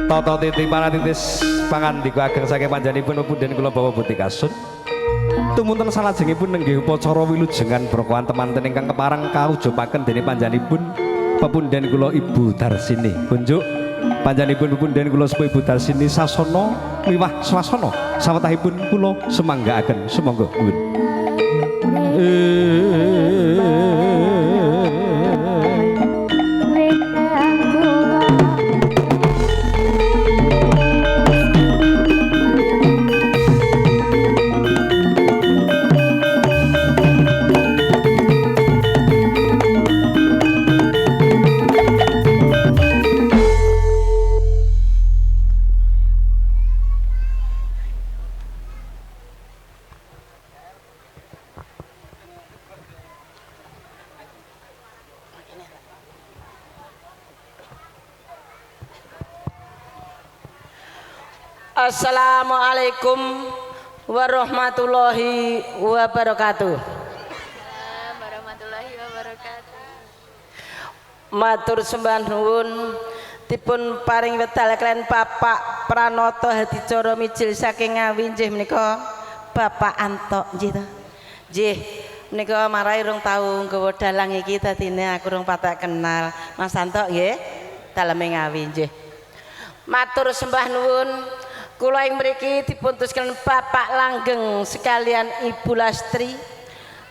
Tata titi paratitis pangandika ageng saking panjenenganipun punden kula bawa buti kasut. Tumunten salajengipun nenggih upacara wilujengan brokoan temanten ingkang keparang kaujupaken dening panjenenganipun pepunden kula Ibu Darsini. Kunjuk panjenenganipun pepunden kula sepuh Ibu Darsini sasana miwah swasana sawetahipun kula semanggaaken sumangga nuwun. Assalamualaikum warahmatullahi wabarakatuh. Warahmatullahi wabarakatuh. Matur sembah nuwun dipun paring wedal kalian Bapak Pranoto Hadicara Mijil saking Ngawi nggih menika Bapak Anto nggih to. Nggih menika marai rung tau nggawa dalang iki dadine aku rung patek kenal. Mas Anto nggih daleme Ngawi nggih. Matur sembah nuwun. Kula ing mriki dipuntuskan Bapak Langgeng sekalian Ibu Lastri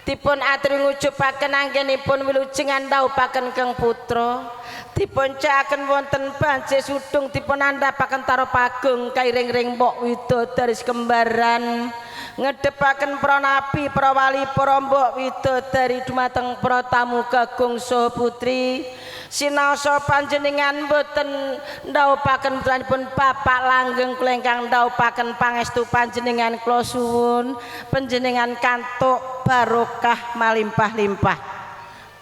dipun aturi ngujupaken anggenipun wilujengan ndhawuhaken Kang Putra dipun cakaken wonten Banjir Sudung dipun andhapaken Taro Pagung kairing-ring Mbok Widodari kembaran ngedepaken para nabi para wali para Mbok Widodari dumateng para tamu kagung saha putri sinaosa panjenengan boten ndhawuhaken putranipun Bapak Langgeng kula ingkang ndhawuhaken pangestu panjenengan kula suwun panjenengan kantuk barokah malimpah-limpah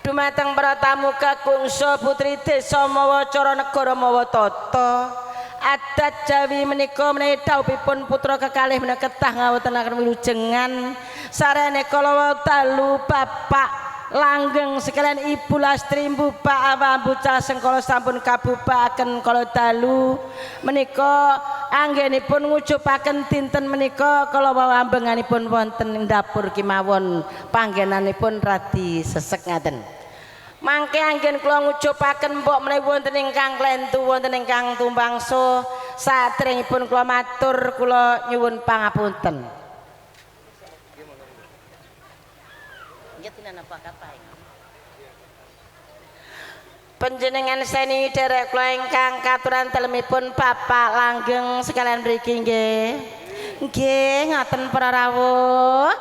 dumateng para tamu kagung saha putri desa Mawacara negara Mawatata adat Jawi menika menawi dawuhipun putra kekalih menika ketah ngawontenaken wilujengan sarene kala dalu Bapak Langgeng sekalian Ibu Lastri Mbubak Awambucal Sengkala sampun kabubaken kala dalu menika anggenipun ngujupaken dinten menika kala wawambenganipun wonten ing dapur kimawon panggenanipun radi sesek ngaten. Mangke anggen kula ngujupaken mbok menawi wonten ingkang klentu wonten ingkang tumbangsa sadèrèngipun kula matur kula nyuwun pangapunten. Panjenengan seni derek kula ingkang katuran dalemipun Bapak Langgeng sekalian mriki nggih. Nggih ngoten para rawuh.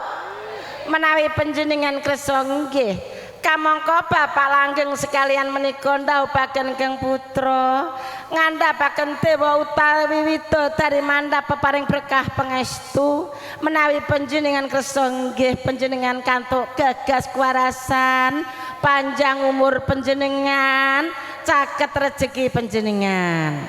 Menawi panjenengan kersa nggih kamangka Bapak Langgeng sekalian menika ndhawuhaken Kang Putra ngandhapaken dewa utawi widodari mandhap peparing berkah pangestu menawi panjenengan kersa nggih panjenengan kantuk gagas kuwarasan panjang umur panjenengan caket rejeki panjenengan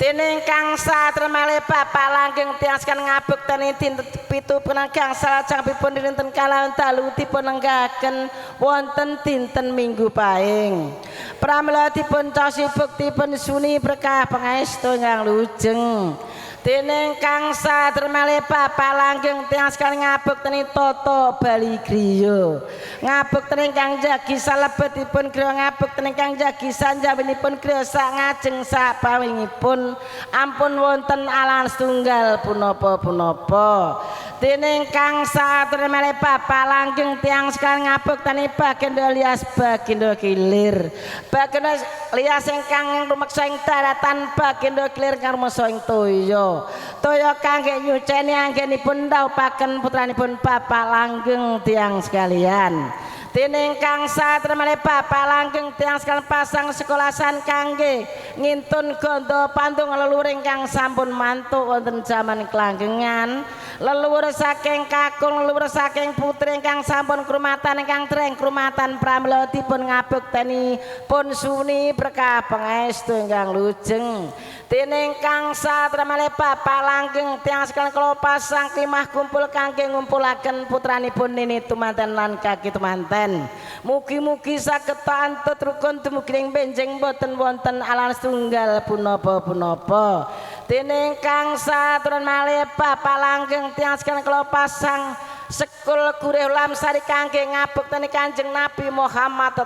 dening kang satremale Bapak Langgeng tiyang sekalian ngabukteni dinten 7 gangsal jangipun dinten kalih dalu dipun lenggahaken wonten dinten Minggu Pahing pramila dipun cosi buktipun suni berkah pangestu ingkang lujeng dening kang satremale Bapak Langgeng tiyang sekalian ngabukteni tata bali griya ngabukteni kang jagi salebetipun griya ngabukteni kang jagi sanjawinipun griya sak ngajeng sak pawingipun ampun wonten alang setunggal punapa-punapa dening kang satremale Bapak Langgeng tiyang sekalian ngabukteni Bagindo Lias Bagindo Kilir Bagindo Lias ingkang rumeksa ing daratan Bagindo Kilir kang rumeksa ing toya toya kangge nyuceni anggenipun ndhawuhaken putranipun Bapak Langgeng tiyang sekalian dening kang satremale Bapak Langgeng tiyang sekalian pasang sekolasan kangge ngintun gondo pandung leluhuring kang sampun mantuk wonten jaman kelanggengan leluhur saking kakung leluhur saking putri ingkang sampun krumatan ingkang treng krumatan pramila dipun ngabukteni pun suni berkah pangestu ingkang lujeng dening kang satramale bapak langgeng tiang sekalian kula pasang klimah kumpul kangge ngumpulaken putranipun Nini Tumanten lan Kaki Tumanten. Mugi-mugi saged antut rukun dumugi ing benjing boten wonten alan setunggal punapa-punapa. Dening kang satramale bapak langgeng tiang sekalian kula pasang sekul gurih ulam sari kangge ngabukteni Kanjeng Nabi Muhammad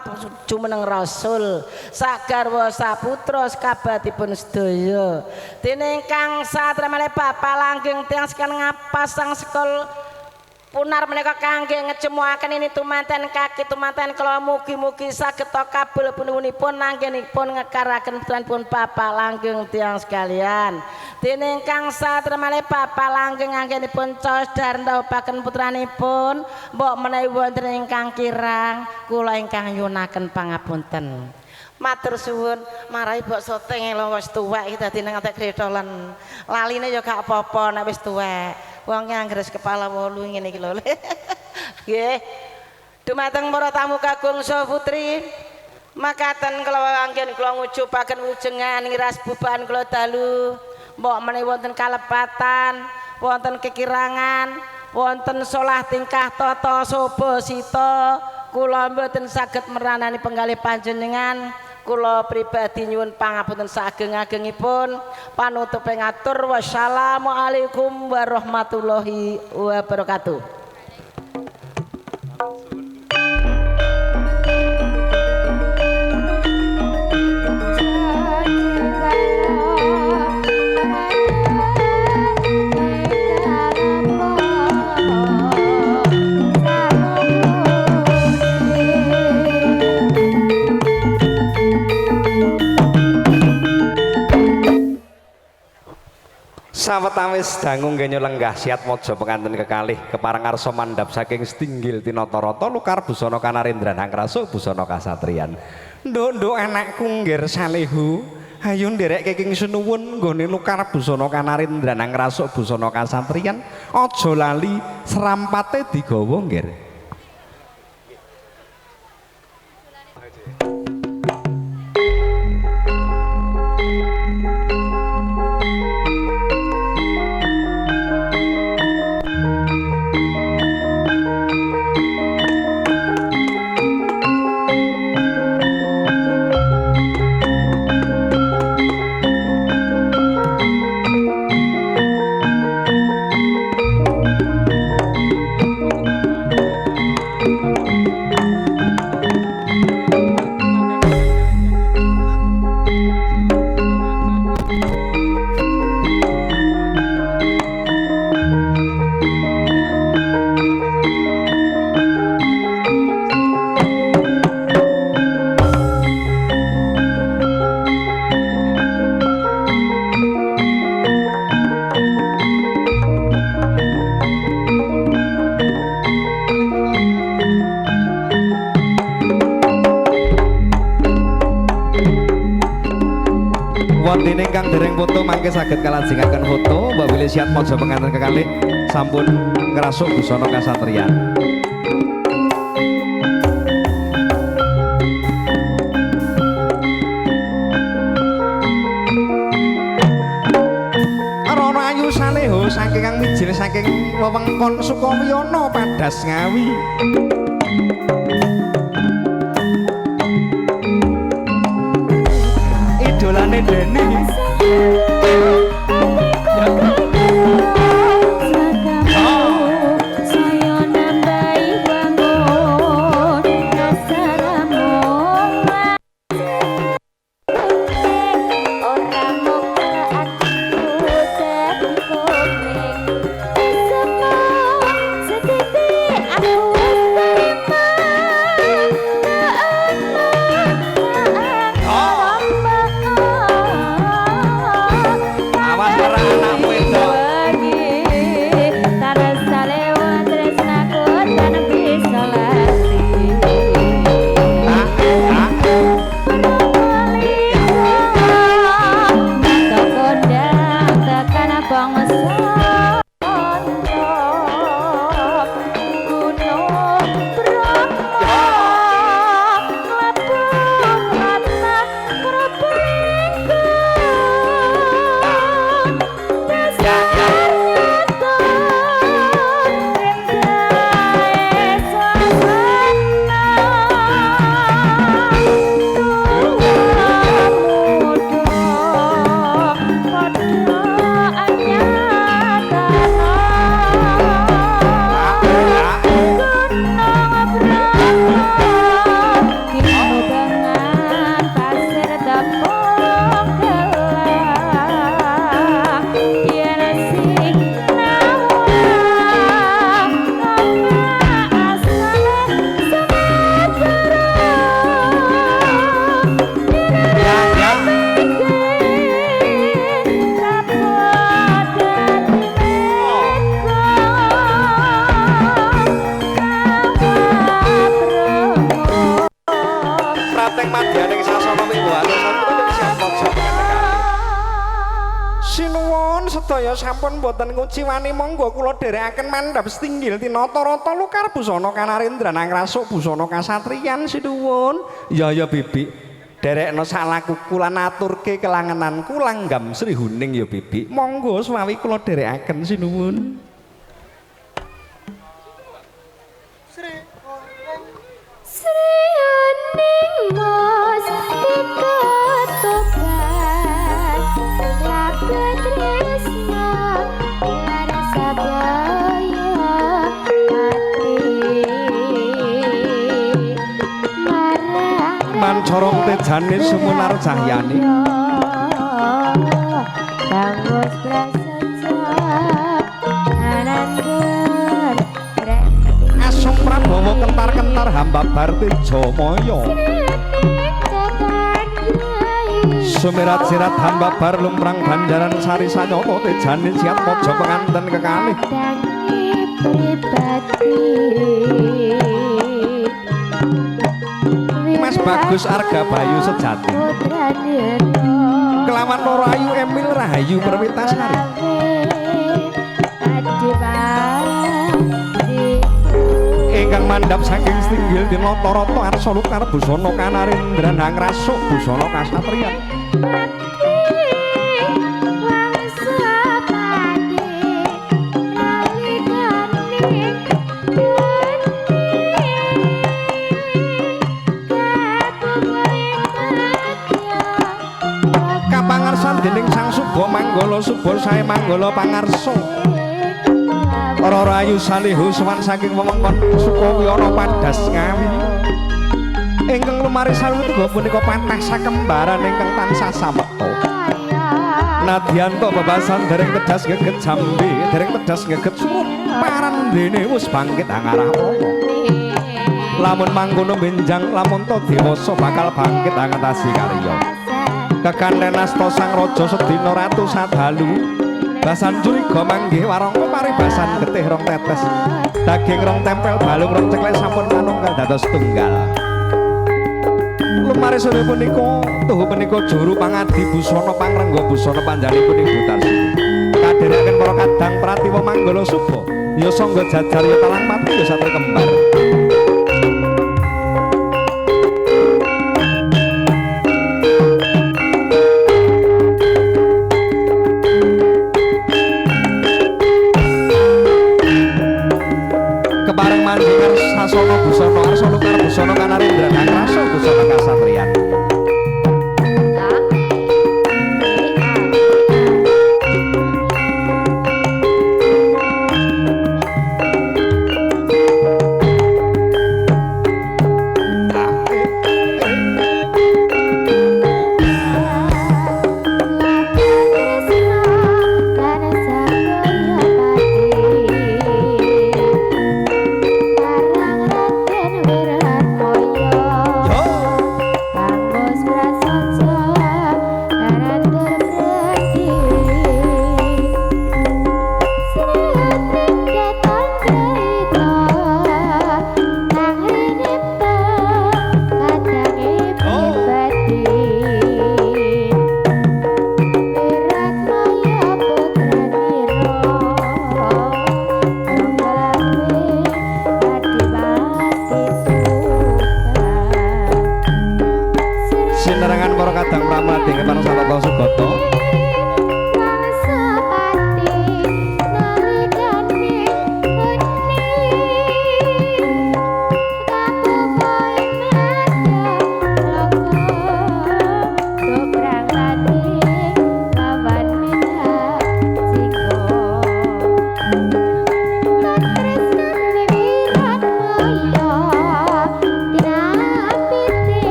jumeneng Rasul sak garwa saputra sekabatipun sedaya. Dening kang satramale bapak langgeng tiyang sekalian ngapasang sekul punar menika kangge ngejemuaken Nini Tumanten Kaki Tumanten kula mugi-mugi saged kabul punipun anggenipun ngekaraken putranipun bapak langgeng tiyang sekalian. Dening kang satramale bapak langgeng anggenipun caos darndhawaken putranipun mbok menawi wonten ingkang kirang kula ingkang nyunaken pangapunten. Matur suwun marai mbok soteng lho wis tuwek iki dadi nang atek gretolan. Laline ya gak apa-apa nek wis tuwek. Wong anggres kepala 8 ngene iki lho. Nggih. Dumateng para tamu kagung saha putri, makaten kula anggen kula ngujubaken wujengan ngiras bubahan kula dalu. Mbok menawi wonten kalepatan, wonten kekirangan, wonten solah tingkah tata soba sita, kula mboten saged meranani penggalih panjenengan. Kula pribadi nyuwun pangapunten saageng-agengipun panutup ngatur wassalamualaikum warahmatullahi wabarakatuh. Sawetawis dangu nggih lenggah siat mojo penganten kekalih kepareng arsa mandhap saking Stinggil Tinatarata lukar busana kanarendran angkrasuk busana kasatriyan. Nduk-nduk anakku nggir salehu, ayo nderekke king sunuwun nggone lukar busana kanarendran angkrasuk busana kasatriyan. Aja lali serampate digawa nggir. Wondene ingkang dereng foto mangke saged kalajengaken foto Mbak Willy siat mojo penganten kekalih sampun ngrasuk busana kasatriyan. Rono ayu saleho saking kang mijil saking wewengkon Sukawiyono Padas Ngawi. Idolane Deni Rateng madyaning sasana wiwata sampun siap mojo sinuwun sedaya sampun boten nguciwani monggo kula dherekaken mandhap setinggil tinata-rata lukar busana kanarendra nang rasuk busana kasatriyan sinuwun ya bibi derekno salaku kula naturke kelangenanku langgam Sri Huning ya bibi monggo suwi kula dherekaken sinuwun Mas ketotokan laku tresna lara sadaya ati marang mancorong tejane sumunar cahyane kanggo prasaja anangken asung prabowo kentar-kentar hamba barti jomaya sumirat-sirat hamba bar lumrang banjaran sari sanyata tejane siat mojo penganten kekalih Mas Bagus Arga Bayu Sejati kelawan Loro Ayu Emil Rahayu Perwitasari ingkang mandhap saking setinggil dinata-rata arsa lukar busana kanarendra nang rasuk busana kasatriyan kapangarsan dening Sang Suba Manggala Suba sae Manggala pangarsa Para rayu salihu sowan saking wewengkon Sukawyana Padas Ngawi ingkang lumaris salutuga punika patah sakembaran ingkang tansah samekta nadyanto bebasan dereng tedas geget jambe dereng tedas geget suruh parandene wis bangkit angarah apa lamun mangkono benjang lamun to dewasa bakal bangkit angatasi karya kekanthen asta sang raja sedina ratu sadalu basan curiga manggih warangka paribasan getih rong tetes daging rong tempel balung rong ceklek sampun manunggal dados tunggal lumaris sore punika tuhu punika juru pangadi busana pangrengga busana panjanipun Ibu Tarsini kadherekaken para kadang pratiwa Manggala Suba ya sangga jajar ya talang pati ya satri kembar Sasana busana arsa lukar busana kanarendra nang rasa busana kasatriyan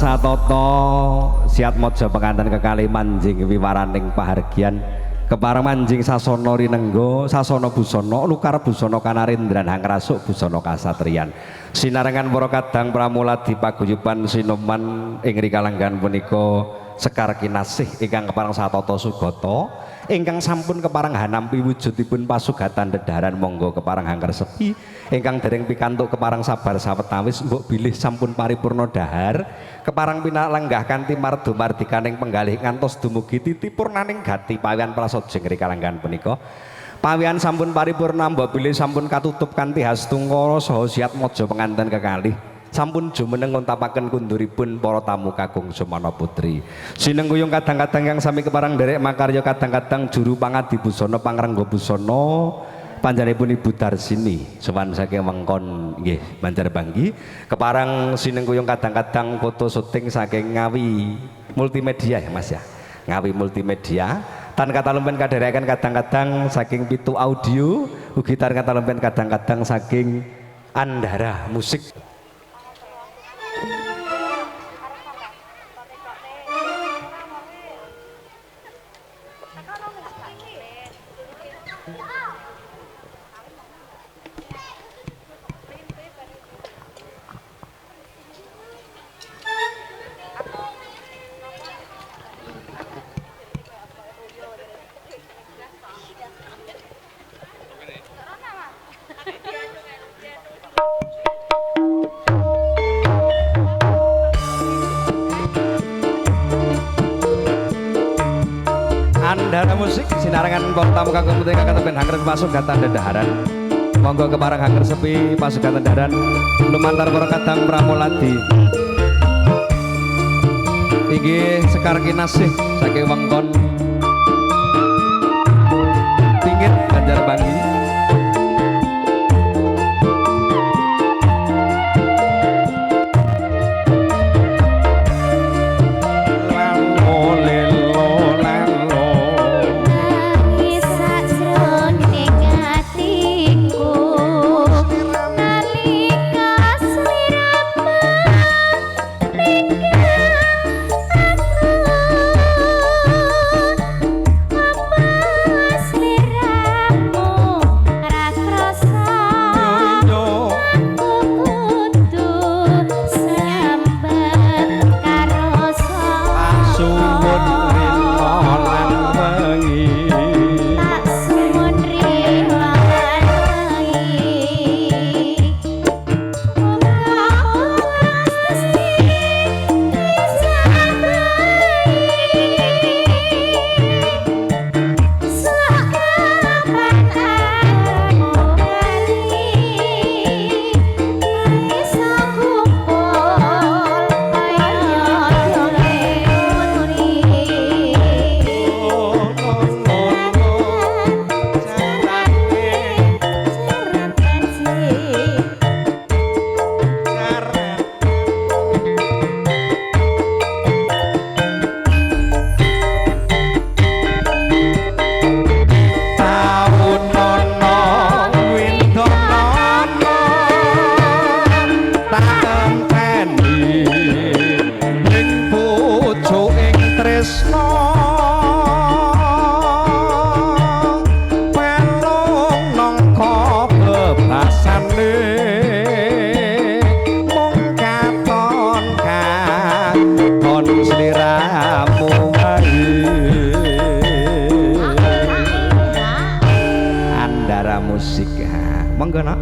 Satata siat mojo penganten kekalih manjing wiwaraning pahargyan keparang manjing sasana rinengga sasana busana lukar busana kanarendran hangrasuk busana kasatriyan sinarengan para kadang pramuladi paguyuban sinoman ing rikalanggan punika Sekar Kinasih ingkang keparang satata sugata ingkang sampun keparang hanampi wujudipun pasugatan dedaran monggo keparang hangker sepi ingkang dereng pikantuk keparang sabar sawetawis mbok bilih sampun paripurna dahar keparang pinalenggah kanthi mardo mardikaning penggalih ngantos dumugi titipurnaning gati pawian prasaja ngrikalangan punika pawian sampun paripurna mbok bilih sampun katutup kanthi hastungkara saha siat maja penganten kekalih sampun jumeneng ngontapaken kunduripun para tamu kakung Sumana Putri sinengguyung kadang-kadang yang sami keparang derek makarya kadang-kadang juru pangadi busana pangrengga busana panjenenganipun Ibu Darsini sowan saking wengkon nggih Banjarbanggi keparang sinengguyung kadang-kadang foto syuting saking Ngawi Multimedia ya Mas ya Ngawi Multimedia tan kata lempen kadereken kadang-kadang saking Pitu Audio ugi tan kata lempen kadang-kadang saking Andara Musik. Andara Musik sinarengan para tamu kakung putri kakang ben hangger pasugatan dedaharan monggo keparang hangger sepi pasugatan dedaharan lumantar para kadang pramuladi inggih Sekar Kinasih saking wengkon pinggir Banjarbanggi monggo nak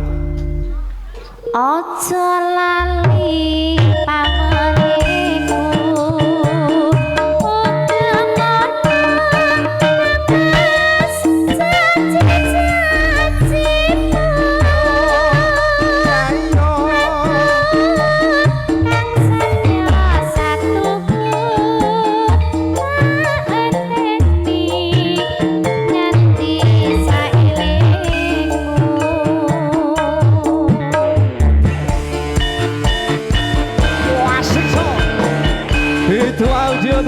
ojo lali pameliku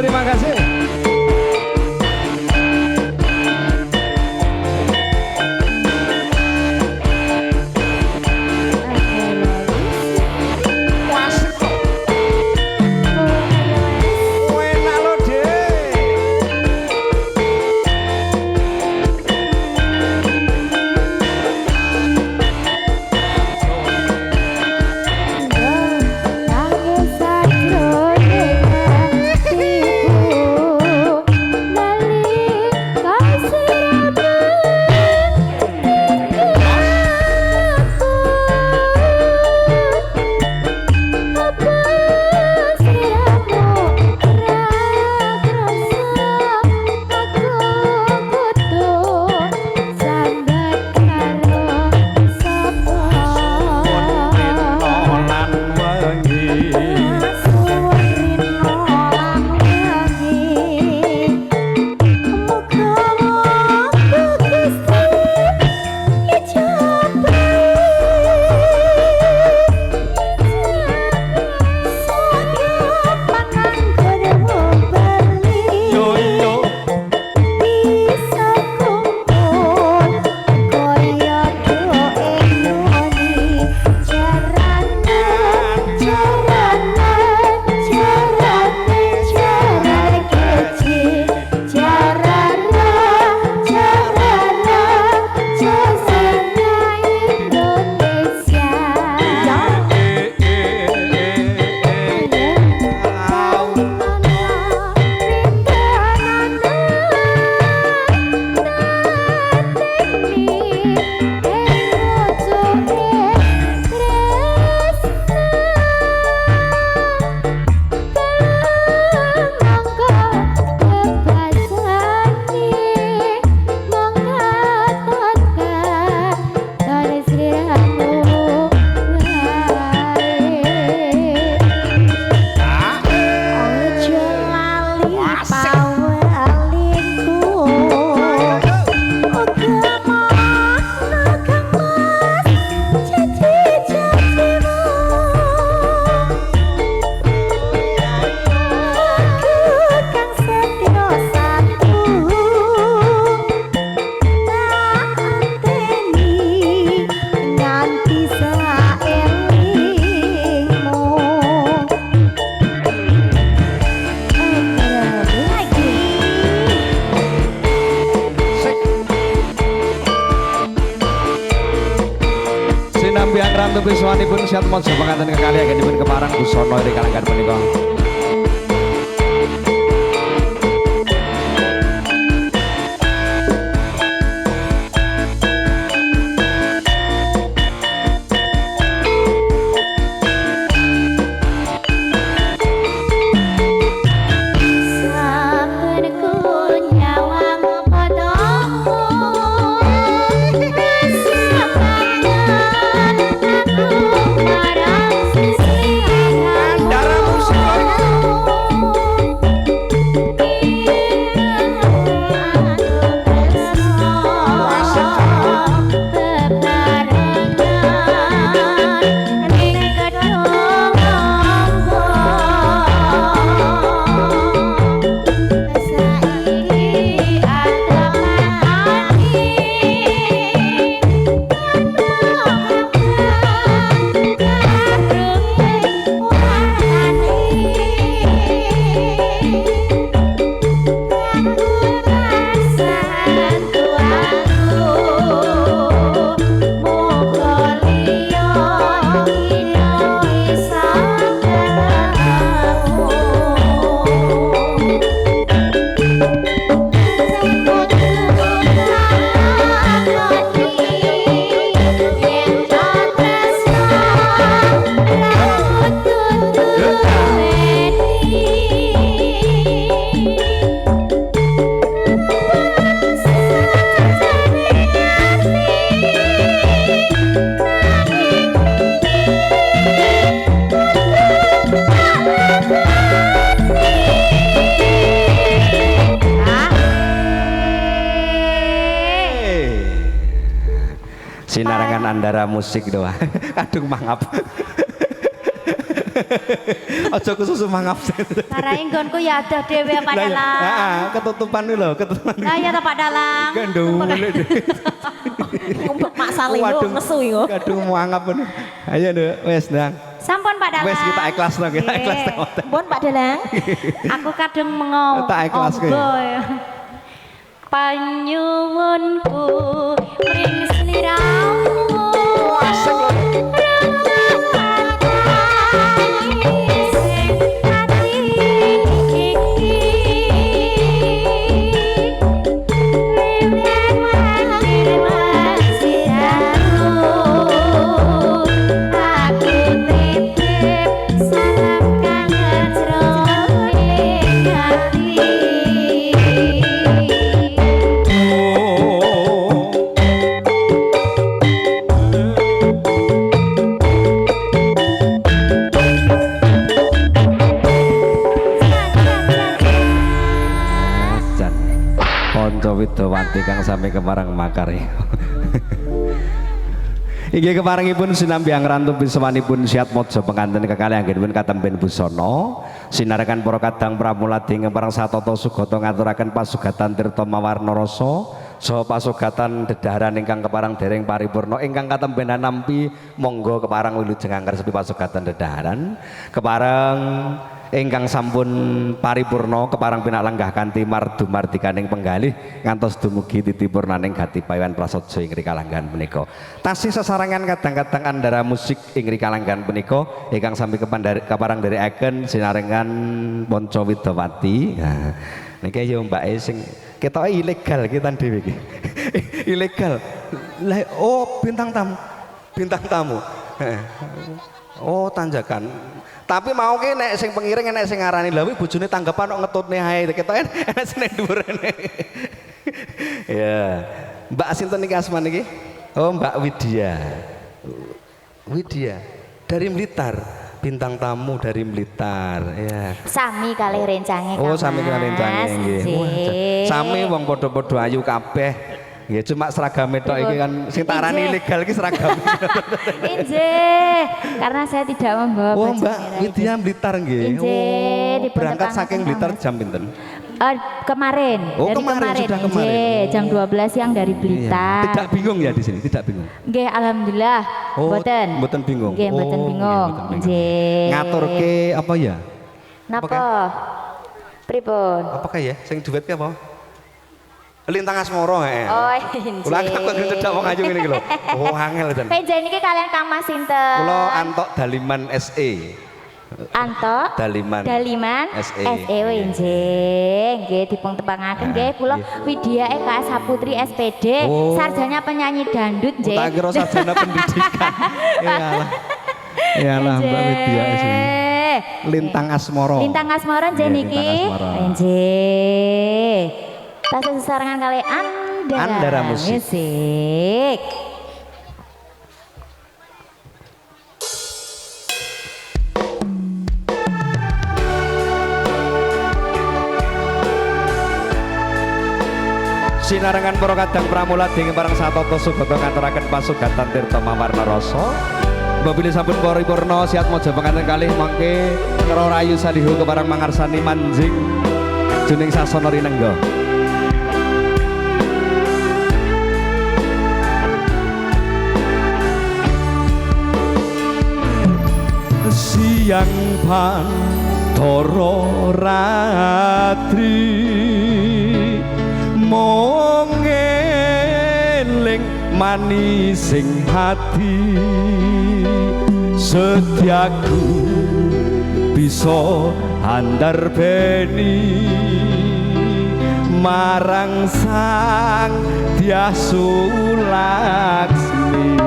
terima kasih. rantupi sawanipun siat mojo panganten kekalih anggenipun keparang busana ing kalanggan punika. Sinarangan andara musik doa. Kadung mangap. Aja kesusu mangap. Marahi nggonku ya ada dhewe Pak Dalang. Heeh, ketutupan iki lho, ketutupan. Lah ya Pak Dalang. Gendung. Mak Salih yo nesu yo. Kadung mangap. Ayo Nduk, wis Ndang. Sampun Pak Dalang. Wis kita ikhlas to, kita ikhlas to. Pun Pak Dalang. Aku kadung mengong. Tak ikhlas kowe. Panyuwunku ring sliramu. Asik lho. Widowati kang sami keparang makari. Inggih keparengipun sinambiang rantu biswanipun siat mojo penganten kekalih anggenipun katemben busana sinarakan para kadang pramuladi ngeparang satata sugata ngaturaken pasugatan tirta mawarna rasa saha pasugatan dedaharan ingkang keparang dereng paripurna ingkang katembenan nampi monggo keparang wilujeng angger sepi pasugatan dedaharan keparang ingkang sampun paripurna keparang pinak lenggah kanthi mardu mardikaning penggalih ngantos dumugi titipurnaning gati pawan prasaja ing rikalanggan punika. Tasih sesarengan kadang-kadang andara musik ing rikalanggan punika ingkang sami keparang dherekaken sinarengan Ponco Widowati. Nah, niki yo mbake sing ketoke ilegal kita dhewe iki. Ilegal. Lah oh bintang tamu. Bintang tamu. Oh tanjakan. Tapi mau ki nek sing pengiring nek sing ngarani lha kuwi bojone tanggapan kok ngetutne ae ketoke enek sing dhuwurane. Ya. Mbak sinten niki asmane iki? Oh, Mbak Widya. Widya dari Blitar. Bintang tamu dari Blitar. Ya. Sami kalih rencange. Oh, sami kalih rencange nggih. Sami wong padha-padha ayu kabeh. Ya cuma seragam tok iki kan sing tarani ilegal iki seragam. Injih, karena saya tidak membawa Oh, baju Mbak merah Widya itu. Blitar nggih. Injih, Berangkat saking Blitar jam pinten? Kemarin, Oh, dari kemarin, sudah kemarin. Injih, jam 12 siang dari Iya. Blitar. Tidak bingung ya di sini, tidak bingung. Nggih, alhamdulillah. Oh, Mboten. mboten bingung. Nggih, mboten Oh, bingung. nggih, mboten bingung. Nggih. Ngaturke apa ya? Napa? Pripun? Apakah ya? Sing duet ki apa? Lintang Asmara heeh. Oh, injih. Kula kok cedak wong ayu ngene iki lho. Oh, angel ten. Penjen iki kalian Kang Mas sinten? Kula Antok Daliman SE. Anto Daliman SE SE. nggih nggih dipun tepangaken nggih kula Widya Eka Saputri SPD Oh. sarjana penyanyi dangdut nggih. Tak kira sarjana pendidikan. Iyalah. Iyalah Mbak Widya SE. Lintang Asmara. Lintang Asmara nggih Iya, niki. Lintang Asmara. Nggih. Tasih sesarengan kali Andara Musik. Musik. Sinarengan para kadang pramula dingin barang satata sugata nganturaken pasugatan tirta mawarna rasa. Mbabili sampun paripurna siat mojo panganten kalih mangke karo rayu salihu keparang mangarsani manjing juning sasana rinengga. Siang Pandoro ratri mong eling manising hati setiaku bisa andar beni marang sang Diasu Laksmi.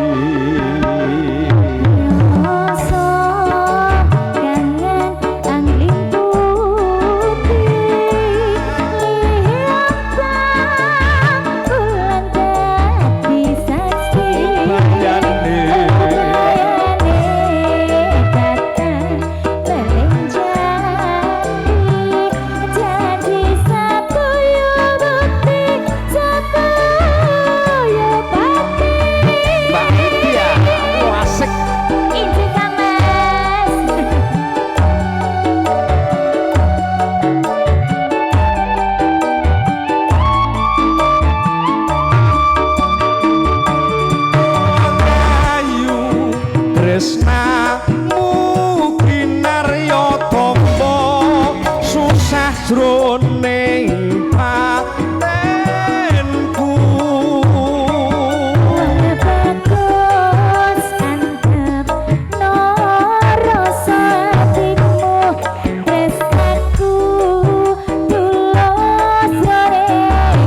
Jroning patenku bagus antep no rasa hatimu tresnaku tulus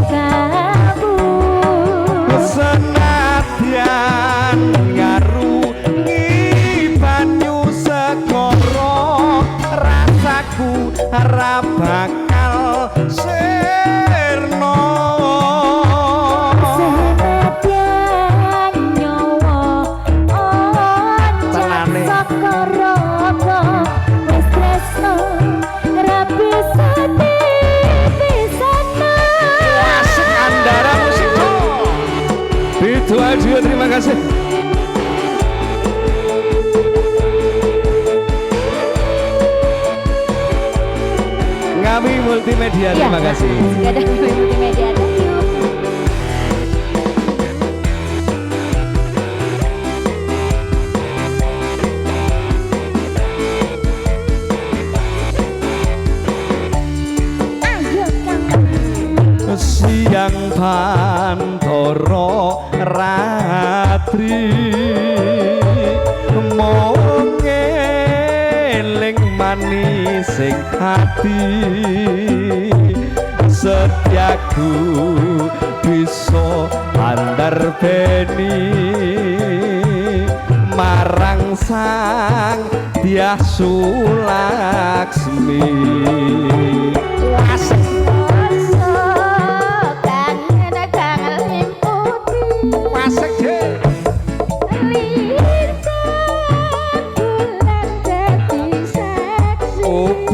kamu senadyan ngarungi banyu segara rasaku ora bakal sirna senadyan nyawa oncak sakaraga wis tresno ora bisa dipisahno. Asik Andara Musik. Virtual juga terima kasih. Ngami Multimedia terima kasih. Sudah ada multimedia. Thank you. Ayo Kang. Siang Pandoro ratri mong eling manising hati setiaku bisa andar beni marang sang Diasu Laksmi.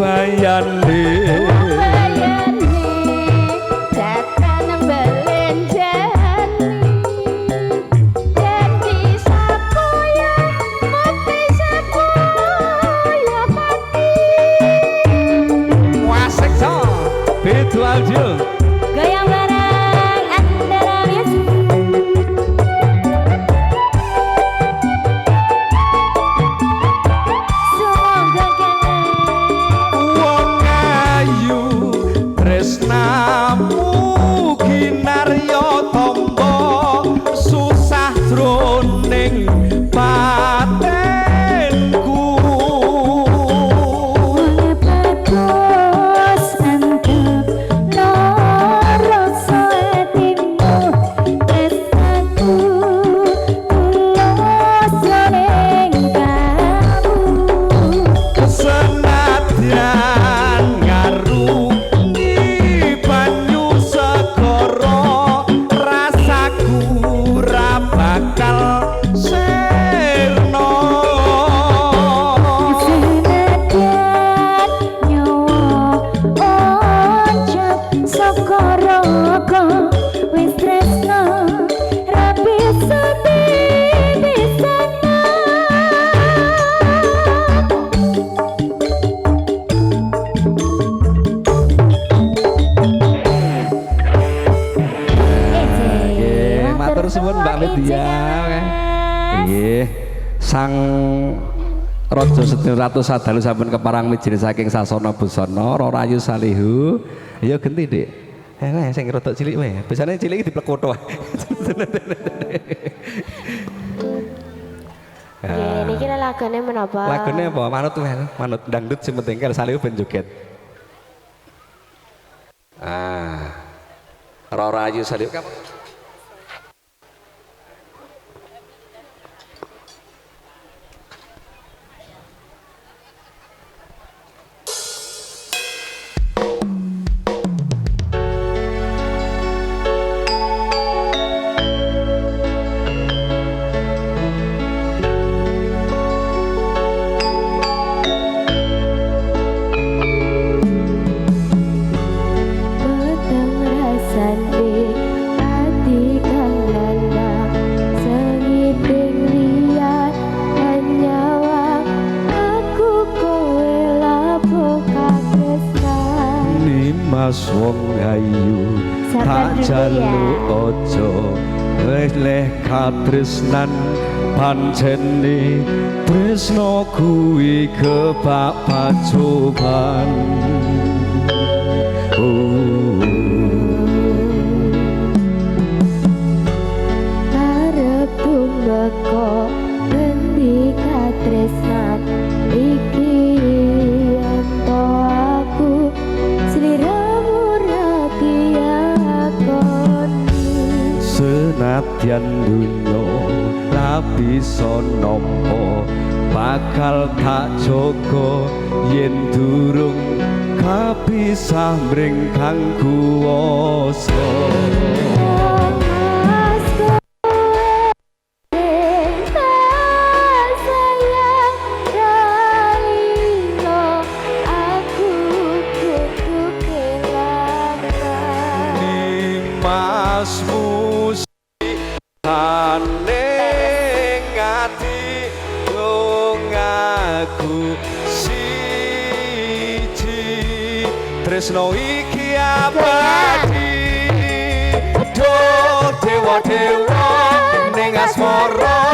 Bayane datang belenjani janji sapoya mati sapoya mati wasik so virtual Jul goyang bareng Andara Music. Semoga kangen wong ayu Sang Raja Sedya Ratu Sadalu sampun keparang mijil saking sasana busana Rarayu Salihu. Ya genti, Dik. Sing rodok cilik wae. Biasane cilik iki diplekotho. Ya, niki lagane menapa? Lagune apa? Manut wae, manut dangdut sing penting kan Salihu ben joget. Rarayu Salihu kapan? Mas wong ayu tak jaluk ojo leh katresnan pancene tresno kuwi kebak pacoban arep bungko ngendi katresnan iki ento aku senadyan dunyo ra bisa nampa bakal tak jaga yen durung kapisah mring kang kuwasa tresno iki abadi do dewa-dewa ning asmara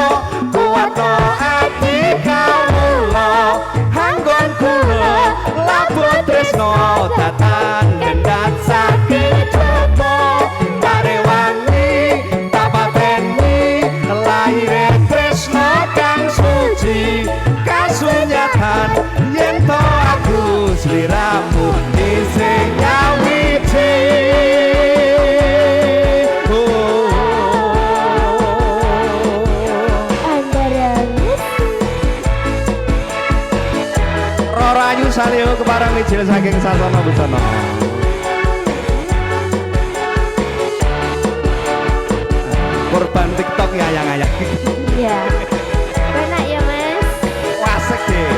kuwatno ati kawula anggon kula labur tresno datan gendhat saking coba karewangi tak pateni laire tresno kang suci kasunyatan yen to aku sliramu sing nyawiti Rarayu Salihu keparang mijil saking sasana busana korban TikTok ya ayang-ayang iya enak ya Mas wasek deh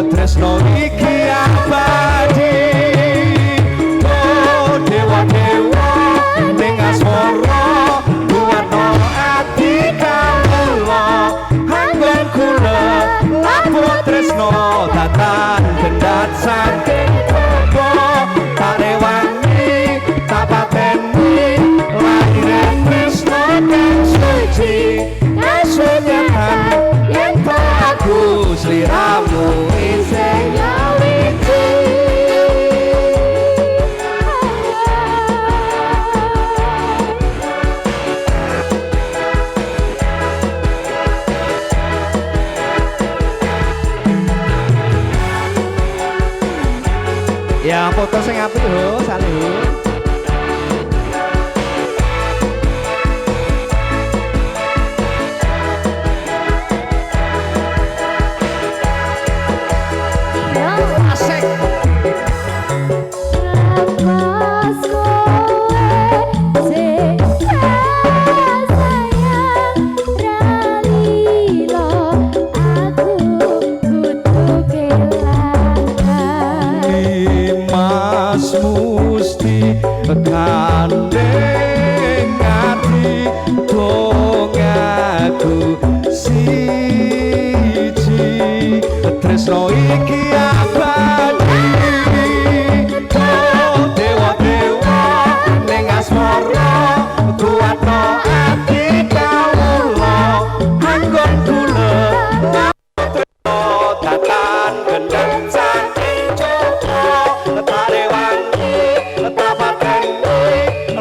tresno iki abadi oh dewa-dewa ning asmara kuwatno ati kawula anggon kula lapur tresno datan gendhat saking coba karewangi tak pateni laire tresno kang suci kasunyatan yen to aku sliramu ya foto sing apik lho Salihu asik Gusti kandheng ati dongaku siji tresno iki abadi dewa dewa ning asmara kuatno ati kawula anggon kula tatan gendeng saking coba letare wangi letapaten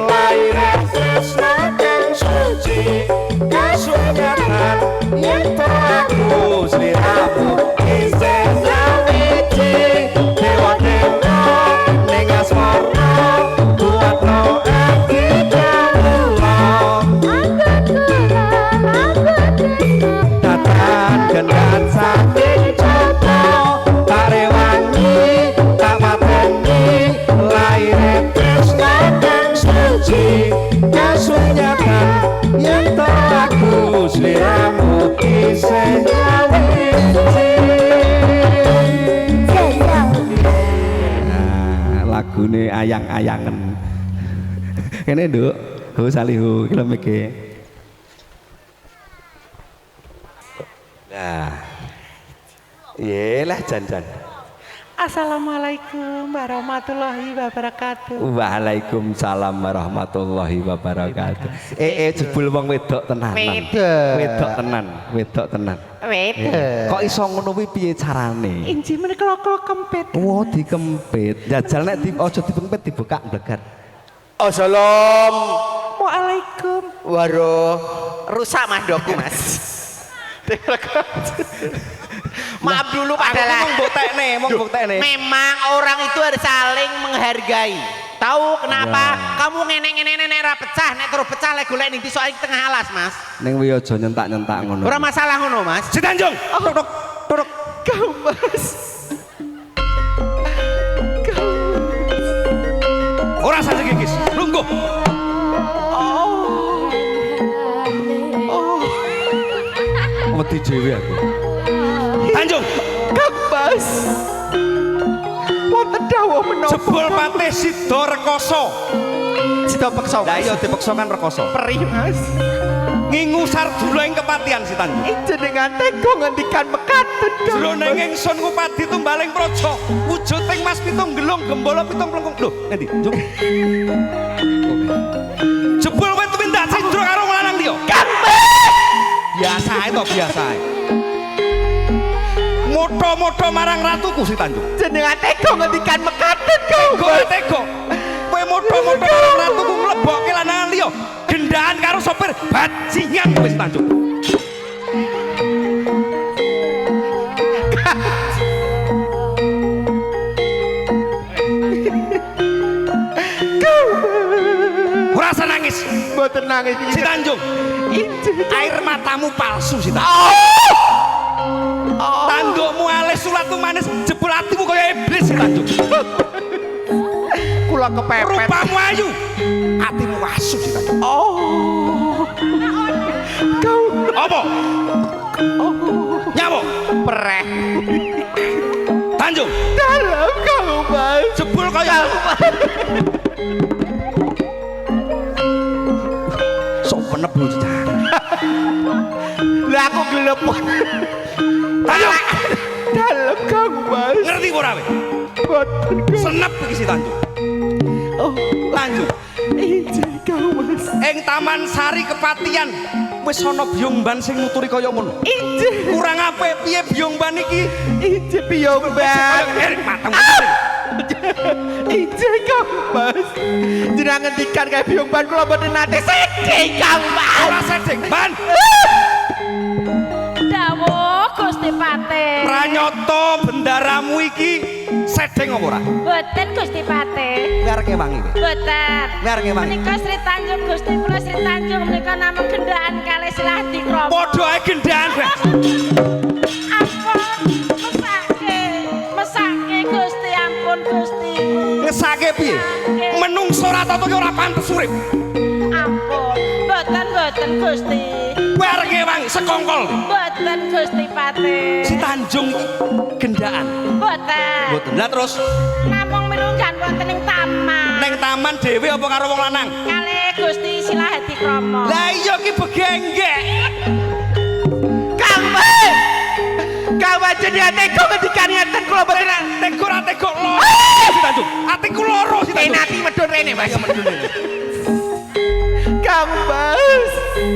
laire tresna kang suci kasunyatan yen aku sliramu isih sawiji dewa dewa ning asmara kuatno ati kawula tatan gendeng saking coba tare wangi tak pateni laire tresna kang suci kasunyatan yen to aku sliramu isih lagune ayang-ayangen kene nduk ho salihu iki lho miki nah yelah jan-jan Assalamualaikum warahmatullahi wabarakatuh. Waalaikumsalam warahmatullahi wabarakatuh. Jebul wong wedok tenan. Wedok tenan, wedok tenan. Kok iso ngono kuwi piye carane? Inji menika kok kempit. Oh, dikempit. Jajal nek aja dipempit dibuka blegar. Waalaikum. Waduh, rusak mandokku mas. Maaf dulu Pak Dalah. Mong buktekne. Memang orang itu harus saling menghargai. Tahu kenapa? Kamu ngene-ngene ra pecah, nek terus pecah lek golek ning soal tengah alas, Mas. Ning kuwi aja nyentak-nyentak ngono. Ora masalah ngono, Mas. Si Tanjung. Turuk, turuk. Kau, Mas. Ora saja gigis. Lungguh. Wedi dhewe aku. Tanjung, Mas. Wonten dawuh menapa? jebul patih sida rekoso. Sida peksa. Lah iya dipeksa kan rekoso. Perih, Mas. Ngingu sardula ing kepatian si Tanjung. Jenengan tega ngendikan mekaten. Jroning ingsun ngupadi tumbaling praja, wujuding Mas Pitung gelung gembala pitung plengkung. Lho, endi? Jung. Jebul kowe tumindak sindro karo lanang liya. Biasa ae to, biasa ae. Moto-moto marang ratuku si Tanjung. Jenengan tega ngendikan mekaten kau. Kowe tega. Kowe moto-moto marang ratuku mlebokke lanangan liya. Gendaan karo sopir bajingan kowe si Tanjung. Ora usah nangis. Mboten nangis Si Tanjung. Air matamu palsu si Tanjung. Tandukmu alis sulatu manis jebul atimu kaya iblis si Tanjung. Kula kepepet. Rupamu ayu, atimu asu si Tanjung. Kau Apa? Nyapa? pereh. Tanjung. Dalam kau Mas. Jebul kaya sok penep lu cicak. Lah aku gelepon. Tanjung. Dalam kau Mas. Ngerti ora kowe? Boten Senep iki si Tanjung. Tanjung. injil kau Mas. Ing Taman Sari Kepatian wis ana biyongban sing nuturi kaya ngono. Injil. Kurang apik piye biyongban iki? Injil piyomban. Matamu. Injil kau Mas. Jenengan ngendikan kae piyomban kula boten nate sedih kau Mas. Ora sedek, Ban. Dawuh Gusti Patih. Pranyata bendaramu iki sedeng apa ora? Boten Gusti Patih. Merke wangi kowe. Boten. Merke wangi. Menika Sri Tanjung Gusti kula Sri Tanjung menika namung gendaan kalih Silah Dikrama. Padha ae gendaan, Bas. Ampun, mesake Gusti, ampun Gusti. Ngesake piye? Menungso ora tata ora pantes urip. Ampun, boten Gusti. Kowe arek wangi sekongkol. Boten Gusti Patih. Si Tanjung iki gendaan. Boten. Mboten. Lah terus namung milunggan wonten ing taman. ning taman dhewe apa karo wong lanang? Kalih Gusti Silah Hadi Kromo. Lah iya ki begenggek. Kang Mas. Kang Mas jenenge tega ngendikan ngeten kula mboten Teko ora teko loro si Tanjung. Atiku loro si Tanjung. enati medhun rene Mas. Kang Mas.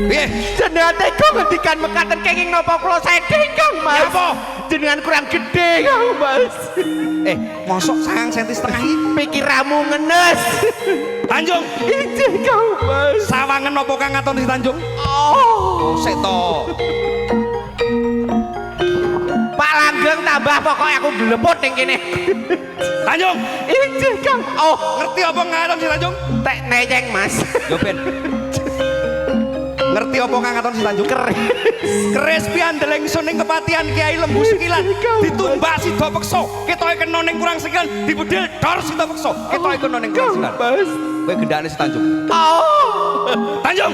Piye? Jenengan tega ngendikan mekaten kenging napa kula sedhing Kang Mas. Napa? Jenengan kurang gede Kang Mas. Mosok 9 cm setengah iki. Pikiramu ngenes. Tanjung, Injih Kang Mas. sawangen apa kang ngaton si Tanjung? Oh. Sik to. Pak Langgeng tambah pokoknya aku gleput ning kene. Tanjung, Injih Kang. Oh, ngerti apa ngaton si Tanjung? tek neceng Mas. Yo Ben. Ngerti apa kang ngaton si Tanjung? Keris piandeleng ingsun ning kepatihan Kiai Lembu Sekilan ditumbak Sida Peksa. Ketoke kena ning kurang sekilan dibedil dor Sida Peksa. Ketoke kena ning kurang sekilan. Mas. Kowe gendane si Tanjung. Oh. Tanjung.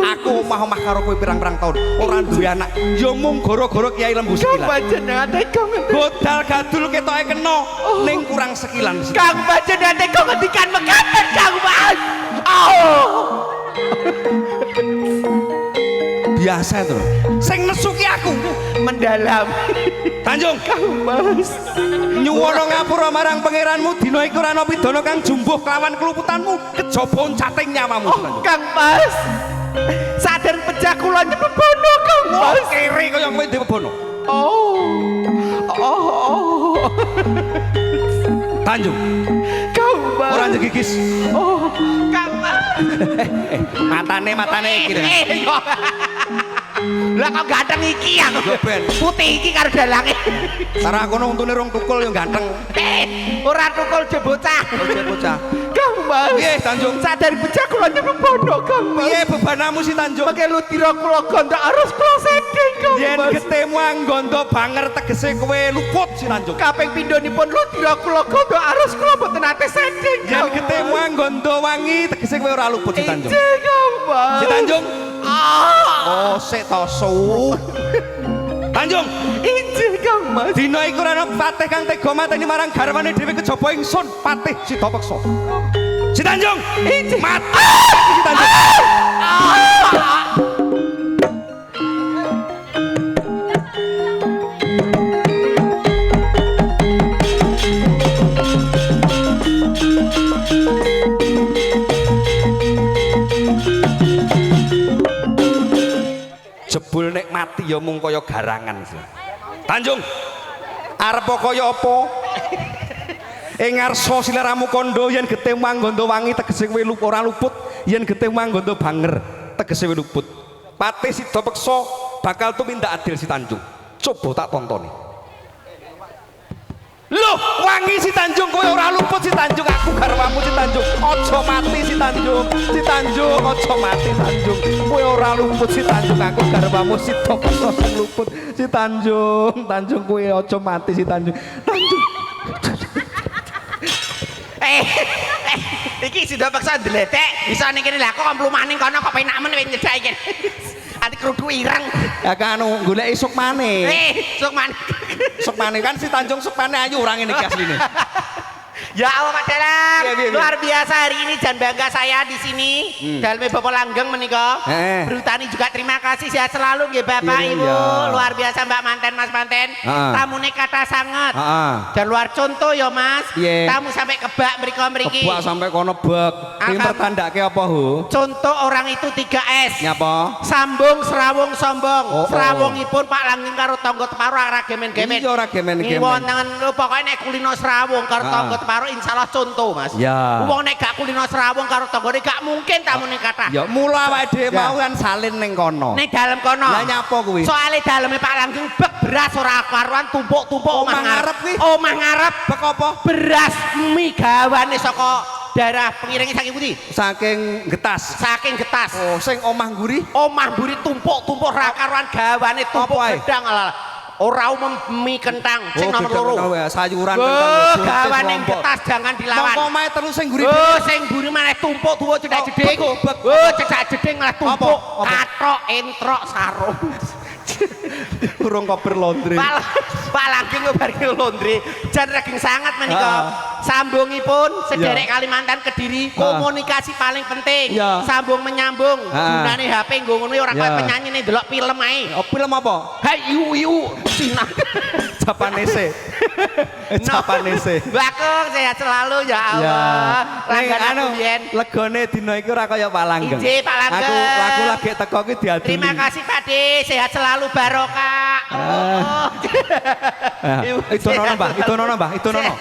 Aku omah-omah karo kowe pirang-pirang tahun ora duwe anak. Ya mung gara-gara Kiai Lembu Sekilan. Panjenengan tega ngendikan. Godal gadul ketoke kena ning kurang sekilan. Kang panjenengan tega ngendikan mekaten Kang Mas. Oh. Biasa to. Sing nesuki aku Mendalam. Tanjung, Kang Mas. nyuwono ngapura marang pangeranmu dina iku ora ana pidana kang jumbuh kelawan keluputanmu kejaba oncating nyawamu. Oh, Kang Mas. Sadar pejah kula nyepebono Kang Mas. Kere kaya kowe diwebono. Oh. Oh. Tanjung, Kang Mas. ora njegigis. Oh, Kang Mas. Matane iki. Lah kok ganteng iki aku. Yo Ben, Putih iki karo dalange. cara kono untune rong tukul yo ganteng. Ora tukul je bocah. Oke bocah. Kang Mas. Piye Tanjung? Sadar pecah kula nyepebono Kang Mas. Piye bebanamu si Tanjung? Pakai lutira kula gondok arus kula sedeng Kang Yen Mas. ketemu anggondo banger tegese kowe luput si Tanjung. Kaping pindhonipun lutira kula gondok arus kula mboten ate sedeng Yen Kang ketemu Mas. anggondo wangi tegese kowe ora luput si Tanjung. Injih Kang Mas. Si Tanjung. Ah. Oh, sik to su. Tanjung, Injih Kang Mas. dina iku ora ana patih kang tega mateni marang garwane dhewe kejaba ingsun, Patih Sida Peksa. Si Tanjung, mati si Tanjung. Jebul nek mati ya mung kaya garangan sih. Tanjung, arep kaya apa? Ing ngarsa silaramu kondo yen getih manggondo wangi tegese kowe ora luput, yen getih manggondo banger tegese kowe luput. Patih Sida Peksa bakal tumindak adil si Tanjung. Coba tak tontoni. Loh, wangi si Tanjung kowe ora luput si Tanjung, aku garwamu si Tanjung. Aja mati si Tanjung. Si Tanjung aja mati Tanjung. Kowe ora luput si Tanjung, aku garwamu si Peksa sing luput. Si Tanjung, Tanjung kowe aja mati si Tanjung. Tanjung. Iki Sida Peksa ndletek, iso ning kene lha kok mlumaning kono kok penak men wis nyedak iki. Ati krudu ireng. Ya kan golek isuk maneh. Sukman. Suk maneh kan si Tanjung suk maneh ayu ora ngene iki asline. Ya Allah Pak Dalang, Iya. luar biasa hari ini dan bangga saya di sini. Daleme Bapak Langgeng menika. Berutani juga terima kasih sehat selalu nggih Bapak Iya, Ibu. iya. Luar biasa Mbak Manten Mas Manten. Tamune kata sangat. Dan luar contoh ya Mas. Iya. Tamu sampai kebak mriki. Kebak sampai kono bek. Sing pertandake apa, Hu? Contoh orang itu 3S. Nyapa? Sambung, serawung, sombong. Oh, oh. Serawungipun Pak Langgeng karo tangga teparo ora gemen-gemen. Iya ora gemen-gemen. Wonten pokoke nek kulino serawung karo tangga teparo insyaallah contoh Mas. Ya. Wong nek gak kulino serawung karo tanggane gak mungkin tamune kathah. Ya mula awake dhewe mau kan salin ning kono. Ning dalem kono. Lah nyapa kuwi? Soale daleme Pak Langgeng bek beras ora karuan tumpuk-tumpuk omah ngarep kuwi. Omah ngarep Bek apa? beras mie gawane saka daerah pengiringi saking pundi? Saking getas. Saking getas. Oh, sing omah nguri. Omah mburi tumpuk-tumpuk ra karuan gawane tumpuk Apa ae? gedang ala. Ora umum mie kentang sing nomor loro. Sayuran Oh, gawane getas jangan dilawan. Mongko omahe telu sing nguri. Oh, sing mburi maneh tumpuk tuwa cedak jeding. Oh, cedak jeding malah tumpuk. Apa? Kathok, entrok, sarung. Urung koper laundry. Pak Langgeng bareng laundry. Jan regeng sangat menika. Sambungipun sederek Kalimantan Kediri, komunikasi paling penting. Iya. Sambung menyambung. Gunane HP nggo ngono ora kaya Iya. penyanyi nih delok film ae. Oh, film apa? Hai iu Cina. Japanese. Japanese. Bakung sehat selalu ya Allah. Ning Langgan anu aku biyen. legone dina iku ora kaya Pak Langgeng. Injih, Pak Langgeng. Aku lagi teko ki diaduli. Terima kasih Pak De, sehat selalu barokah. Oh. Itu nono, Mbak. Itu nono, Mbak. Itu nono.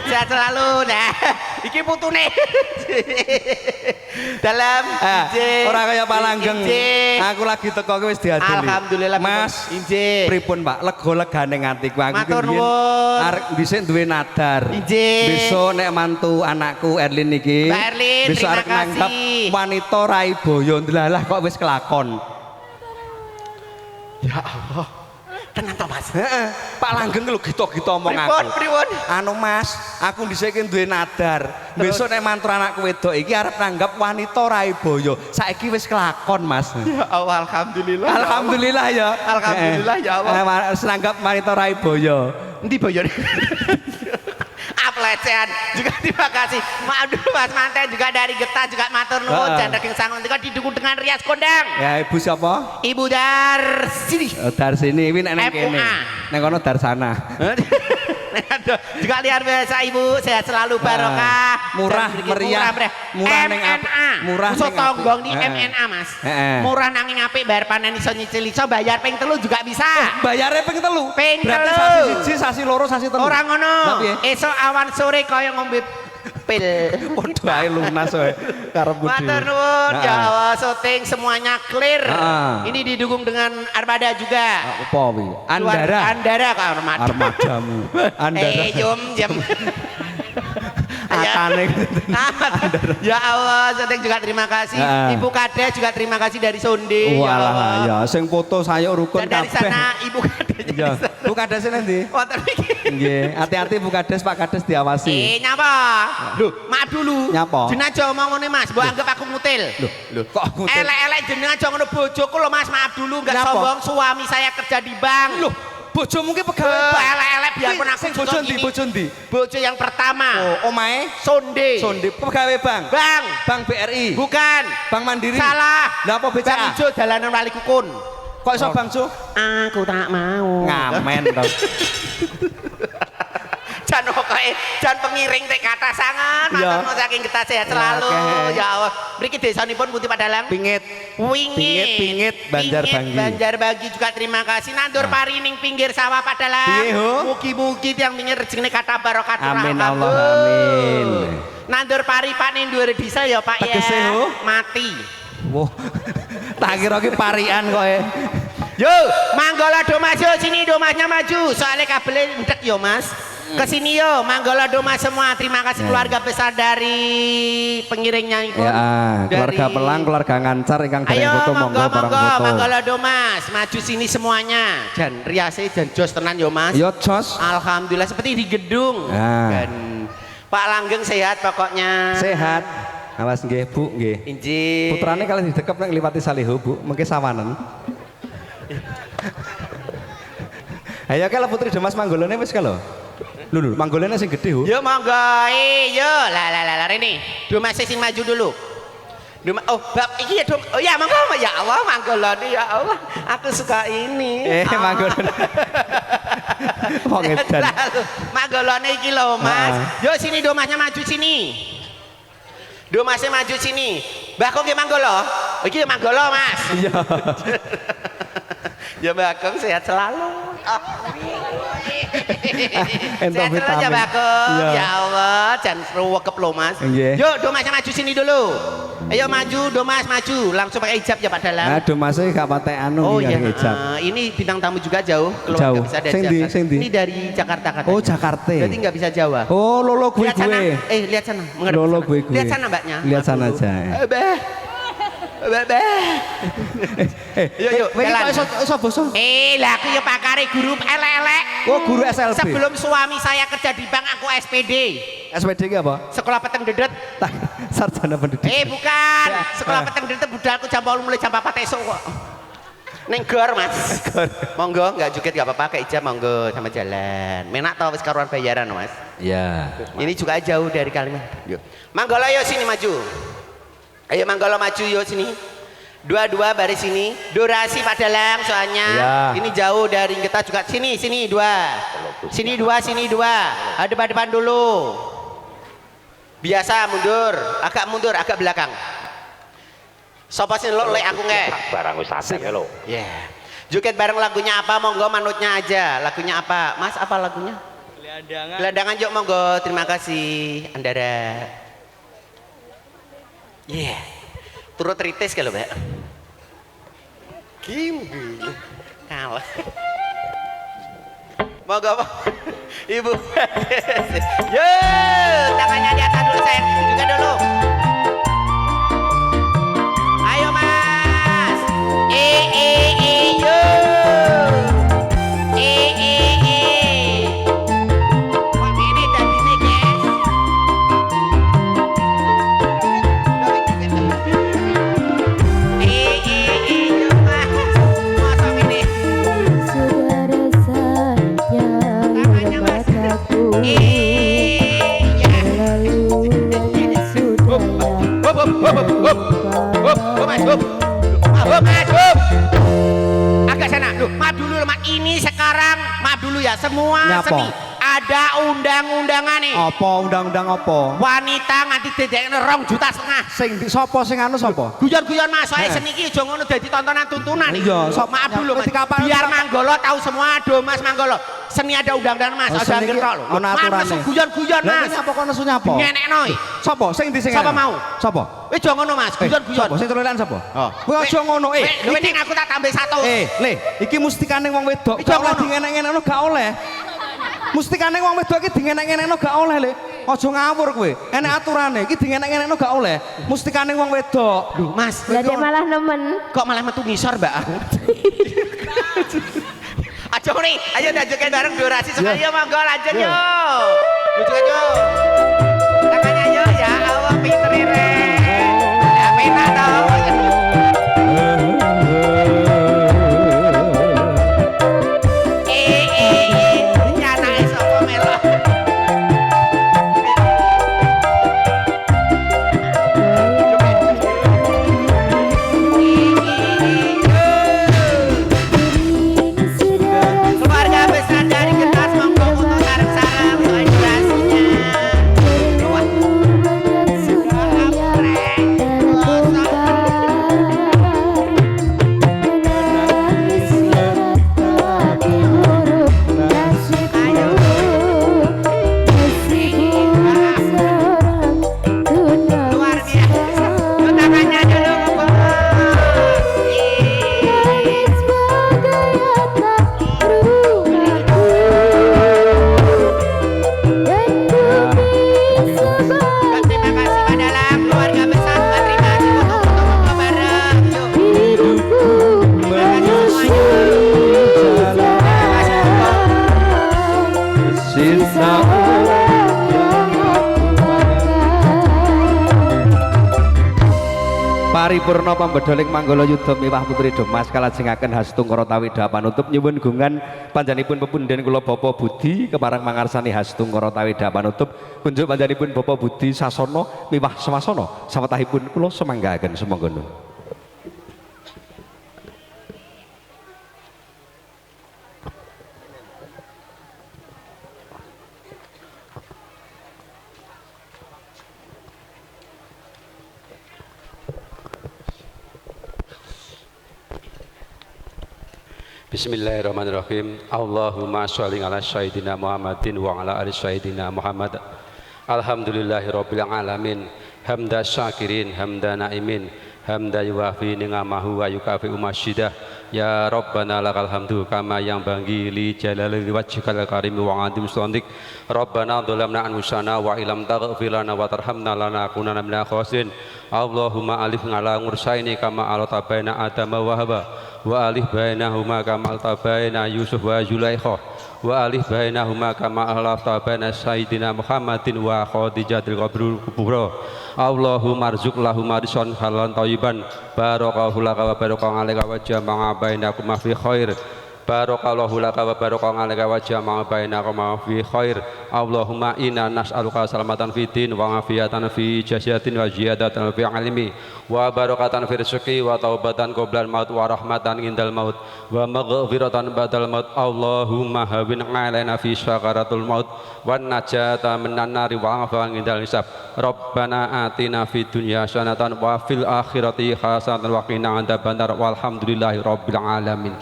Sehat selalu. Nah, iki putune. Dalam injih. Ora kaya Pak Langgeng. Injih. Aku lagi teko ki wis diaduli. Alhamdulillah, Mas. injih. Pripun, Pak? Lega-legane ngatiku aku Matur ki biyen nuwun. arek dhisik duwe nadar. Injih. Besok nek mantu anakku Erlin iki. Mbak Erlin, besok terima arek nanggap kasih. wanita Raiboyo. Ndelalah kok wis kelakon. Ya Allah. Tenan to, Mas. Heeh. Pak Langgeng lho gitu-gitu omong aku. Pripun? Anu Mas, aku dhisik ki duwe nadar. Besok nek mantu anakku wedok iki arep nanggap wanita Raiboyo. Saiki wis kelakon, Mas. Ya Allah, alhamdulillah. Alhamdulillah ya. Alhamdulillah, ya Allah. Senanggap wanita Raiboyo. Endi boyone? Pelecehan juga terima kasih. Maaf dulu Mas Manten juga dari Getah juga matur nuwun dan regeng sangun niku didukung dengan rias kondang. Ya Ibu siapa? Ibu Darsini. Dar sini, ini nek neng kene. FUA. Neng kono dar sana. Juga luar biasa Ibu, sehat selalu barokah. Murah, Dan meriah. Murah ning apik. MNA. Murah Iso ning apik. tonggong di Heeh. MNA Mas. Heeh. Murah nanging apik bayar panen iso nyicil iso bayar ping 3 juga bisa. Bayarnya ping 3. Ping Berarti 3. sasi siji, sasi loro, sasi 3. Ora ngono. Lah piye? Esok awan sore kaya ngombe pil. Waduh ae lunas wae. Karepku dhewe. Matur nuwun, Nah. Jawa syuting semuanya clear. Ah. Ini didukung dengan armada juga. Apa wi? Andara. Andara kok armada. Armadamu. Andara. Jam. Akane. Ya Allah, syuting juga terima kasih. Ah. Ibu Kades juga terima kasih dari Sonde. Ya Allah. Walah ya, sing foto sayuk rukun Dan dari kabeh. sana Ibu Kades. Ya, Bu Kades nanti. Wonten iki. Nggih, hati-hati Bu Kades, Pak Kades diawasi. Nyapa? Loh, maaf dulu. Nyapa? Jenengan aja ngomong ngene Mas, mbok anggap aku ngutil. Loh, kok aku Elek-elek jenengan aja ngono bojoku lho Mas, maaf dulu enggak Nyapa? sombong, suami saya kerja di bank. Loh, bojo mungkin pegawai Pak. Elek-elek biarpun aku Sing juga bojo ndi, gini. bojo ndi? Bojo yang pertama. Oh, omahe Sonde. Sonde pegawai bank. Bang, Bank BRI. bukan. Bank Mandiri. Salah. Lah apa Bang BCA? Ijo dalanan Wali Kukun. Kok iso Bang Su? Aku tak mau. Ngamen to. Jan pokoke jan pengiring tek kata sangat Iya. matur nuwun saking Getah sehat selalu. Oke. Ya Allah. Mriki desanipun Putih Padalang. Pingit. Wingit, Pingit, Banjarbagi. Banjarbagi juga terima kasih. Nandur pari ning pinggir sawah Padalang. Piye, Ho? Mugi-mugi tiang pinggir rezekine kata barokah. Amin Allah amin. Nandur pari Pak ning dhuwur desa ya Pak ya. Tegese, Ho? Mati. Wah. Tak kira ki parian koe. Yo, Manggala do maju sini, do masnya maju. Soalnya kabelnya ndek yo Mas. Kesini yo, Manggala do mas semua. Terima kasih keluarga besar dari pengiringnya itu. Ya, keluarga Dari- Pelang, keluarga Ngancar ingkang Ayo dereng foto monggo bareng foto. Manggala do mas, maju sini semuanya. Dan riase dan jos tenan yo Mas. Yo Jos. Alhamdulillah seperti di gedung. Ah. Dan Pak Langgeng sehat pokoknya. Sehat. Awas nggih, Bu, nggih. Injih. Putrane kali didekep nek ngliwati Salihu, Bu, mengke sawanen. Ayo kalau Putri Demas Manggolone wis kalau. Lho, Manggolone sing gedhe, Bu. Yo monggo, yo lah ini. Do mas sing maju dulu. Oh, bab iki ya dong. Oh ya, monggo ya Allah, Manggolone ya Allah. Aku suka ini. Manggolone. Wong edan. Manggolone iki lho, Mas. Yo sini do masnya maju sini. Do masnya maju sini. Mbah kok nggih Manggolo? Iki Manggolo, Mas. Iya. Ya Mbak Kong sehat selalu. Ento Sehat selalu ya vitamin. Mbak Kong. Iya. Ya Allah, jangan ruwekep lo Mas. Nggih. Yuk, Domasnya maju sini dulu. Ayo maju, Domas maju. Langsung pakai hijab ya Pak Dalang. Nah, Mas e gak patek anu Oh iki iya, karo hijab. ini bintang tamu juga jauh. Keluarga Jauh. bisa dari Sing ndi, Jakarta. sing ndi? Ini dari Jakarta katanya. Oh, Jakarta. Berarti nggak bisa Jawa. Oh, lolo Lihat sana. gue. Lihat sana. Menghadap Lolo sana. gue. Lihat sana Mbaknya. Lihat sana Aduh. aja. Beh. Yuk, Kowe iki jalan. kok iso basa? Lah aku ya pakare guru elek-elek. Oh, guru SLB. Sebelum suami saya kerja di bank aku SPD. SPD ki apa? Sekolah peteng dedet. Sarjana pendidikan. Bukan. Sekolah peteng dedet budalku jam 8 mulai jam 4 esuk kok. Neng gor Mas. Monggo nggak joget nggak apa-apa, kayak ijab monggo sama jalan. Menak tau wis karuan bayaran Mas. Ya. Ini juga jauh dari Kalimantan. Yuk. Manggolo yuk sini maju. Ayo Manggolo maju yuk sini. Dua-dua baris sini. Durasi Pak Dalang soalnya. Ya. Ini jauh dari kita juga. Sini dua. Sini dua. Depan dulu. Biasa mundur, agak belakang. Sopo sing lo lek aku nge. Barang wis asik ya lo. Ya. Joget bareng lagunya apa? Monggo manutnya aja. Lagunya apa? Mas apa lagunya? Gelandangan. Gelandangan yuk monggo. Terima kasih Andara. Iya. Turut ritis kalau Mbak. Gimbi. Kalah. Monggo apa? Ibu. Yo, tangannya di atas dulu sayang. Juga dulu. Ayo Mas. Yo. Kok ini tadi nih guys? Yo Mas. Masuk ini. Tangannya Mas. Agak sana, maaf dulu mak. Ini sekarang maaf dulu ya, semua Nyapa? seni ada undang-undangan nih. Apa undang-undang apa? Wanita nganti dedekne 2,5 juta. Sing sapa sing anu sapa? Guyon-guyon Mas, soalnya seni iki aja ngono dadi tontonan tuntunan nih. Iya, Maaf dulu Mas. ketika apa- Biar Manggolo tahu semua, do Mas Manggolo. Seni ada undang-undangan Mas, Oh, aja seni iki ngerti lho. ana Mas aturane. masuk guyon-guyon Lah Mas. ini apa kono nesunya apa? Ngenekno. Sapa sing ndi sing Sapa anu? mau? Sapa? Wis aja ngono Mas, guyon-guyon. Sapa sing tulisan sapa? Oh. Kowe aja ngono Lho ning aku tak tambah 1. Le, iki mustikane wong wedok. Iki Gak oleh ngono. dingenek-ngenekno gak oleh. Mustikane wong wedok iki dingenek-ngenekno gak oleh, Le. Aja ngawur kowe. Enek aturane iki dingenek-ngenekno gak oleh. Mustikane wong wedok. Duh, Mas, Lah dek malah nemen. kok malah metu ngisor, Mbak? Ayo nih, ayo joget bareng durasi sekali ya, monggo lanjut yo. Joget yo. Tangannya yo ya, Allah pinter re. Ya penak tau. Nyana sapa melo. Keluarga besar dari Kertas monggo untuk sarang-sarang soal durasinya. Wah, luar biasa. Yuk tangannya dulu monggo. Terima kasih Pak Dalang, keluarga besar juga terima kasih untuk foto-foto bareng. Yuk. Terima kasih semuanya. Terima kasih monggo. Sisa Paripurna pambedoling Manggala Yudha miwah putri Demas kalajengaken Hastungkara Tawida panutup nyuwun gungan panjenenganipun pepundhen kula Bapa Budi kepareng mangarsani Hastungkara Tawida panutup kunjuk panjenenganipun Bapa Budi sasana miwah swasana sawetahipun kula semanggaaken sumangga. Bismillahirrahmanirrahim. Allahumma sholli ala sayyidina Muhammadin wa ala ali sayyidina Muhammad. Alhamdulillahirabbil alamin. Hamda syakirin, hamda naimin, hamda yuwafi ni'amahu wa yukafi masyidah. Ya Rabbana lakal hamdu kama yang banggi li jalali wajhikal karim wa adim sultantik. Rabbana dhalamna anfusana wa ilam taghfir lana wa tarhamna lanakunanna minal khasirin. Allahumma alif ngala ngursaini kama alatabaina adama wa hawa wa alif bainahuma kama altabaina Yusuf wa Zulaikha wa alih bainahuma kama alafta baina sayyidina Muhammadin wa Khadijatil kubra. Allahumma arzuq lahum rizqan halalan thayyiban barakallahu laka wa baraka alaika wa jama'a bainakuma fi khair. Barakallahu laka wa baraka alaika wa jama'a bainakuma fi khair. Allahumma inna nas'aluka salamatan fid din wa afiyatan fi jasadatin wa ziyadatan fi ilmi wa barakatan fi rizqi wa taubatan qoblal maut wa rahmatan indal maut wa maghfiratan ba'dal maut. Allahumma hawin alaina fi sakaratul maut wan najata minan nari wa afwan indal hisab. Rabbana atina fid dunya hasanatan wa fil akhirati hasanatan wa qina adzabannar walhamdulillahi rabbil alamin.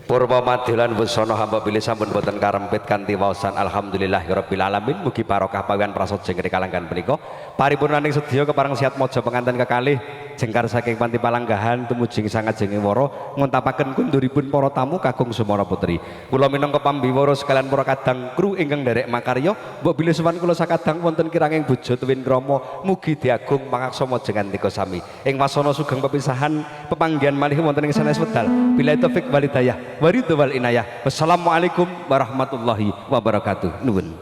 Purwa madilan busana hamba pilih sampun boten karempit kanthi waosan alhamdulillahirabbil alamin. Mugi barokah pawian prasaja ingkang kalanggan punika. Paripurnaning sedaya kepareng sihat mojo penganten kekalih jengkar saking panti palanggahan tumuju sangajenging wara ngontapaken kunduripun para tamu kakung Sumara Putri. Kula minangka pambiwara sekalian para kadang kru ingkang nderek makarya, mbok bilih sowan kula sakadang wonten kiranging bojo tuwin krama mugi diagung pangaksama jengantika sami. Ing wasana sugeng pepisahan pepanggihan malih wonten ing sanes wedal. Billahi taufik wal hidayah. Waridho wal inayah. Wassalamualaikum warahmatullahi wabarakatuh. Nuwun.